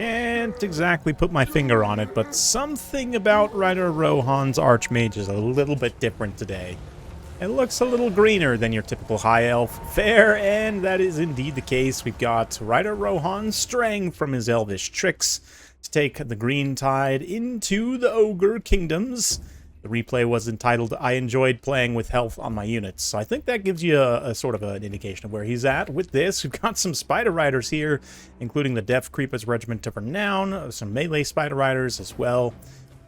Can't exactly put my finger on it, but something about Ryder Rohan's Archmage is a little bit different today. It looks a little greener than your typical High Elf fare, and that is indeed the case. We've got Ryder Rohan straying from his elvish tricks to take the Green Tide into the Ogre Kingdoms. The replay was entitled, I enjoyed playing with health on my units. So I think that gives you a sort of an indication of where he's at. With this, we've got some Spider Riders here, including the Death Creepers Regiment of Renown, some melee Spider Riders as well.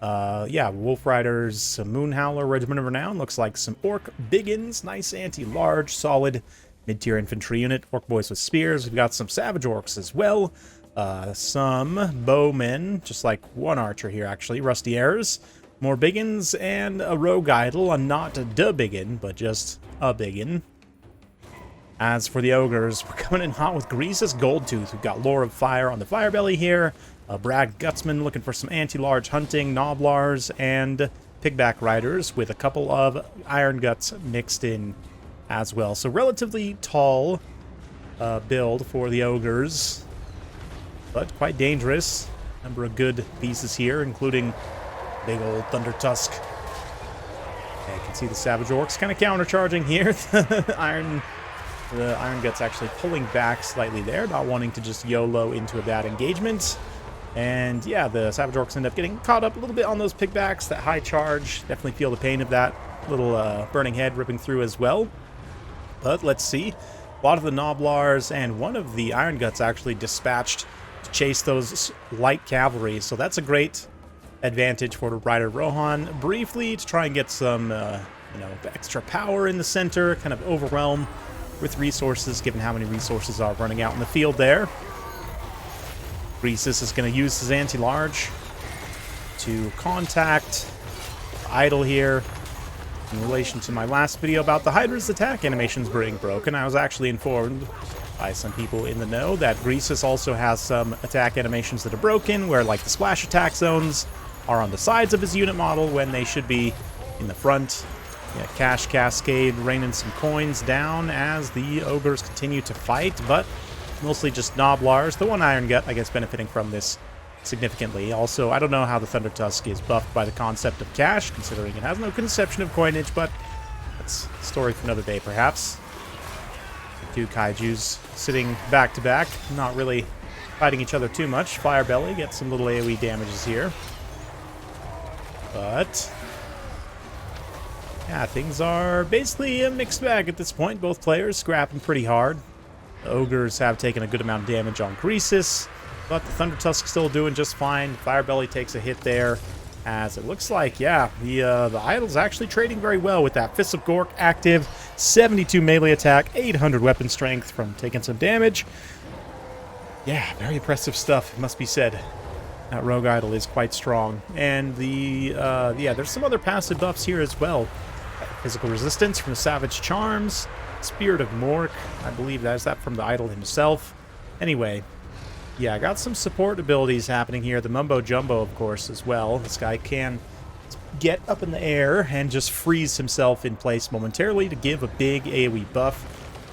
Yeah, Wolf Riders, some Moon Howler Regiment of Renown. Looks like some Orc Biggins, nice anti-large, solid mid-tier infantry unit. Orc Boys with Spears. We've got some Savage Orcs as well. Some Bowmen, just like one Archer here actually, Rusty Arrows. More Biggins, and a Rogue Idol, not the Biggin, but just a Biggin. As for the Ogres, we're coming in hot with Grease's Goldtooth. We've got Lore of Fire on the Firebelly here, Bragg Gutsman looking for some anti-large hunting, Noblars, and Pigback Riders with a couple of Iron Guts mixed in as well. So relatively tall build for the Ogres, but quite dangerous. Number of good pieces here, including big old Thunder Tusk. Yeah, you can see the Savage Orcs kind of countercharging here. The Iron Guts actually pulling back slightly there, not wanting to just YOLO into a bad engagement. And yeah, the Savage Orcs end up getting caught up a little bit on those pickbacks. That high charge, definitely feel the pain of that little burning head ripping through as well. But let's see. A lot of the Noblars and one of the Iron Guts actually dispatched to chase those light cavalry. So that's a great advantage for Ryder Rohan briefly to try and get some extra power in the center, kind of overwhelm with resources given how many resources are running out in the field there. Greasus is going to use his anti-large to contact Idol here. In relation to my last video about the Hydra's attack animations being broken, I was actually informed by some people in the know that Greasus also has some attack animations that are broken, where like the splash attack zones are on the sides of his unit model when they should be in the front. Yeah, Cash Cascade raining some coins down as the Ogres continue to fight, but mostly just Noblars. The one Iron Gut, I guess, benefiting from this significantly. Also, I don't know how the Thunder Tusk is buffed by the concept of cash, considering it has no conception of coinage, but that's a story for another day, perhaps. The two Kaijus sitting back to back, not really fighting each other too much. Firebelly gets some little AoE damages here. But yeah, things are basically a mixed bag at this point. Both players scrapping pretty hard. The Ogres have taken a good amount of damage on Greasus, but the Thunder Tusk still doing just fine. Firebelly takes a hit there, as it looks like, yeah, the Idol's actually trading very well with that Fist of Gork active, 72 melee attack, 800 weapon strength from taking some damage. Yeah, very impressive stuff, it must be said. That Rogue Idol is quite strong. And yeah, there's some other passive buffs here as well. Physical resistance from the Savage Charms. Spirit of Mork, I believe that's that from the Idol himself. Anyway, yeah, I got some support abilities happening here. The Mumbo Jumbo, of course, as well. This guy can get up in the air and just freeze himself in place momentarily to give a big AoE buff,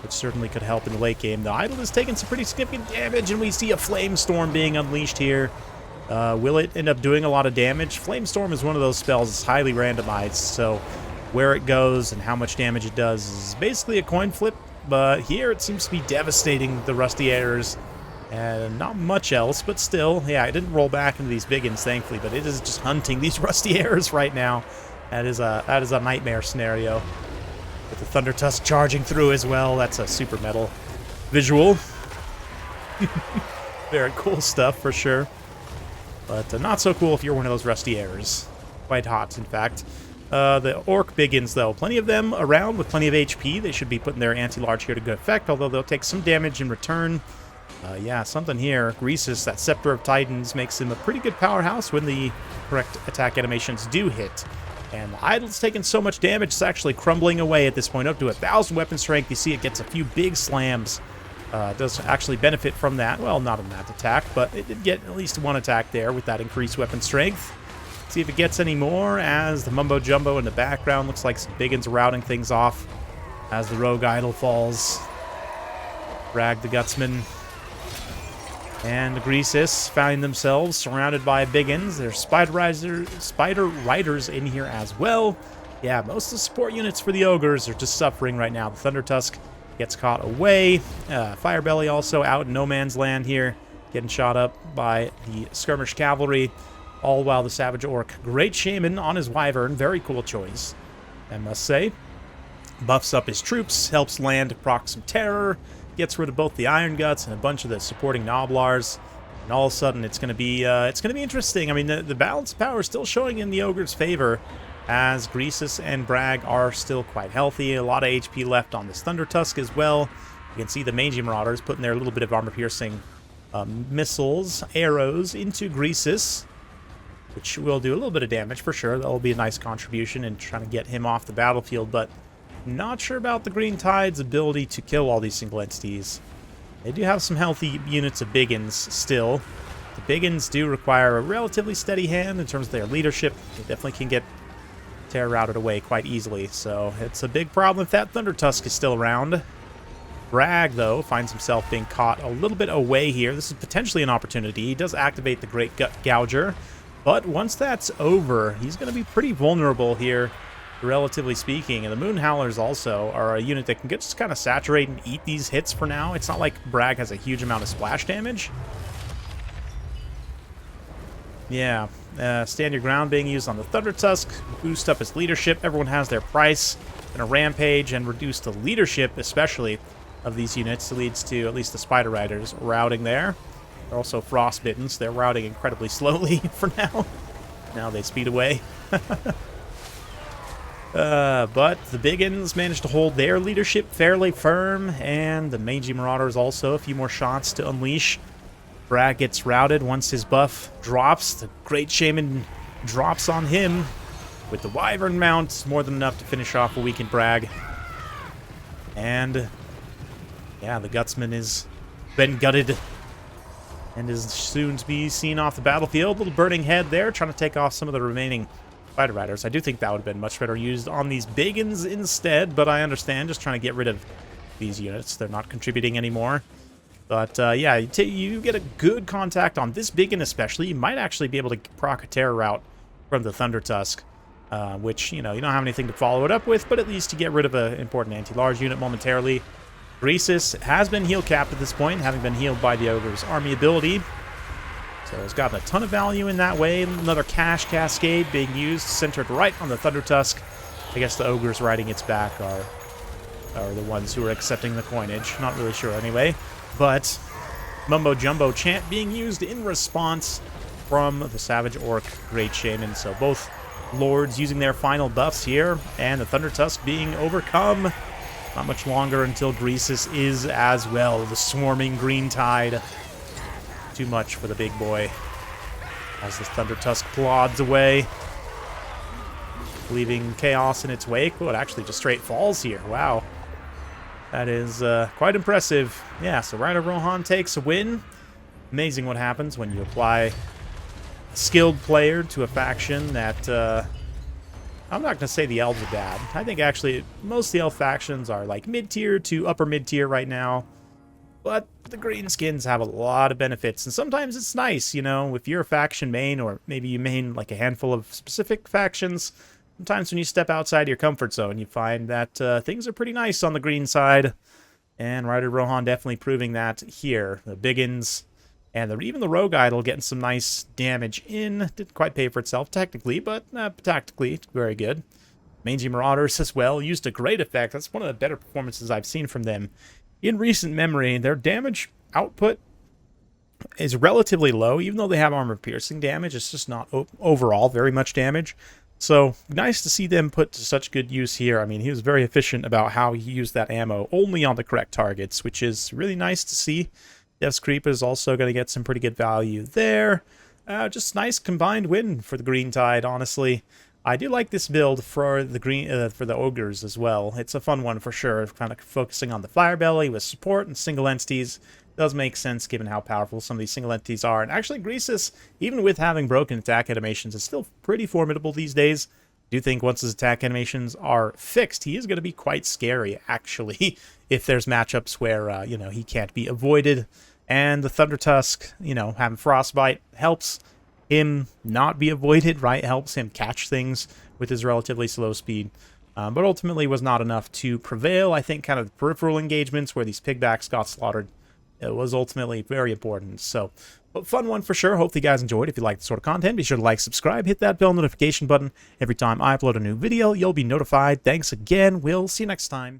which certainly could help in the late game. The Idol is taking some pretty significant damage, and we see a Flame Storm being unleashed here. Will it end up doing a lot of damage? Flamestorm is one of those spells that's highly randomized, so where it goes and how much damage it does is basically a coin flip, but here it seems to be devastating the Rusty Arrows, and not much else, but still, yeah, it didn't roll back into these biggins, thankfully, but it is just hunting these Rusty Arrows right now. That is a nightmare scenario. With the Thunder Tusk charging through as well, that's a super metal visual. Very cool stuff, for sure. But not so cool if you're one of those Rusty Arrows. Quite hot, in fact. The Orc Biggins, though, plenty of them around with plenty of HP. They should be putting their anti-large here to good effect, although they'll take some damage in return. Yeah, something here. Greasus, that Scepter of Titans, makes him a pretty good powerhouse when the correct attack animations do hit. And the Idol's taking so much damage, it's actually crumbling away at this point, up to 1,000 weapon strength. You see it gets a few big slams. Does actually benefit from that. Well, not on that attack, but it did get at least one attack there with that increased weapon strength. See if it gets any more, as the Mumbo Jumbo in the background looks like some biggins routing things off as the Rogue Idol falls. Bragg the Gutsman And the Greenskins find themselves surrounded by Biggins. There's Spider Riders in here as well. Yeah, most of the support units for the Ogres are just suffering right now. The Thunder Tusk gets caught away. Firebelly also out in no man's land here, getting shot up by the Skirmish Cavalry. All while the Savage Orc, Great Shaman on his Wyvern, very cool choice, I must say. Buffs up his troops, helps land proc some terror, gets rid of both the Iron Guts and a bunch of the supporting Noblars, and all of a sudden it's going to be interesting. I mean, the balance of power is still showing in the Ogre's favor, as Greenskins and Bragg are still quite healthy. A lot of HP left on this Thunder Tusk as well. You can see the Mangy Marauders putting their little bit of armor-piercing missiles, arrows into Greenskins, which will do a little bit of damage for sure. That will be a nice contribution in trying to get him off the battlefield, but not sure about the Green Tide's ability to kill all these single entities. They do have some healthy units of Biggins still. The Biggins do require a relatively steady hand in terms of their leadership. They definitely can get terror routed away quite easily, so it's a big problem if that Thunder Tusk is still around. Bragg, though, finds himself being caught a little bit away here. This is potentially an opportunity. He does activate the Great Gut Gouger, but once that's over, he's going to be pretty vulnerable here, relatively speaking. And the Moon Howlers also are a unit that can just kind of saturate and eat these hits for now. It's not like Bragg has a huge amount of splash damage. Yeah, stand your ground being used on the Thunder Tusk, boost up his leadership. Everyone has their price. Gonna rampage and reduce the leadership, especially of these units. It leads to at least the Spider Riders routing there. They're also frostbitten, so they're routing incredibly slowly for now. Now they speed away. But the Biggins managed to hold their leadership fairly firm, and the Mangy Marauders also a few more shots to unleash. Bragg gets routed once his buff drops. The Great Shaman drops on him with the Wyvern mount. More than enough to finish off a weakened Bragg. And yeah, the Gutsman has been gutted and is soon to be seen off the battlefield. Little burning head there, trying to take off some of the remaining Spider Riders. I do think that would have been much better used on these Biggins instead, but I understand, just trying to get rid of these units. They're not contributing anymore. But yeah, you get a good contact on this Biggin especially. You might actually be able to proc a terror route from the Thunder Tusk, which, you know, you don't have anything to follow it up with, but at least to get rid of an important anti-large unit momentarily. Greenskins has been heal capped at this point, having been healed by the Ogre's army ability. So it's gotten a ton of value in that way. Another cash cascade being used, centered right on the Thunder Tusk. I guess the Ogres riding its back are the ones who are accepting the coinage. Not really sure anyway. But Mumbo Jumbo chant being used in response from the Savage Orc Great Shaman. So both lords using their final buffs here, and the Thunder Tusk being overcome. Not much longer until Greenskins is as well. The swarming Green Tide. Too much for the big boy as the Thunder Tusk plods away, leaving chaos in its wake. Oh, it actually just straight falls here. Wow. That is quite impressive. Yeah, so Rider Rohan takes a win. Amazing what happens when you apply a skilled player to a faction that... I'm not going to say the elves are bad. I think actually most of the elf factions are like mid-tier to upper mid-tier right now. But the Greenskins have a lot of benefits, and sometimes it's nice, you know, if you're a faction main, or maybe you main like a handful of specific factions. Sometimes when you step outside your comfort zone, you find that things are pretty nice on the green side. And Rider Rohan definitely proving that here. The Biggins and even the Rogue Idol getting some nice damage in. Didn't quite pay for itself technically, but tactically, very good. Mangy Marauders as well used a great effect. That's one of the better performances I've seen from them in recent memory. Their damage output is relatively low, even though they have armor-piercing damage. It's just not overall very much damage. So, nice to see them put to such good use here. I mean, he was very efficient about how he used that ammo only on the correct targets, which is really nice to see. Death's Creep is also going to get some pretty good value there. Just nice combined win for the Green Tide, honestly. I do like this build for the Ogres as well. It's a fun one for sure, kind of focusing on the Firebelly with support and single entities. Does make sense given how powerful some of these single entities are. And actually, Greenskins, even with having broken attack animations, is still pretty formidable these days. I do think once his attack animations are fixed, he is going to be quite scary, actually, if there's matchups where, you know, he can't be avoided And the Thunder Tusk, you know, having Frostbite helps him not be avoided, right? Helps him catch things with his relatively slow speed. But ultimately was not enough to prevail. I think kind of the peripheral engagements where these pigbacks got slaughtered, it was ultimately very important. So, but fun one for sure. Hope you guys enjoyed. If you like this sort of content, be sure to like, subscribe, hit that bell notification button. Every time I upload a new video, you'll be notified. Thanks again. We'll see you next time.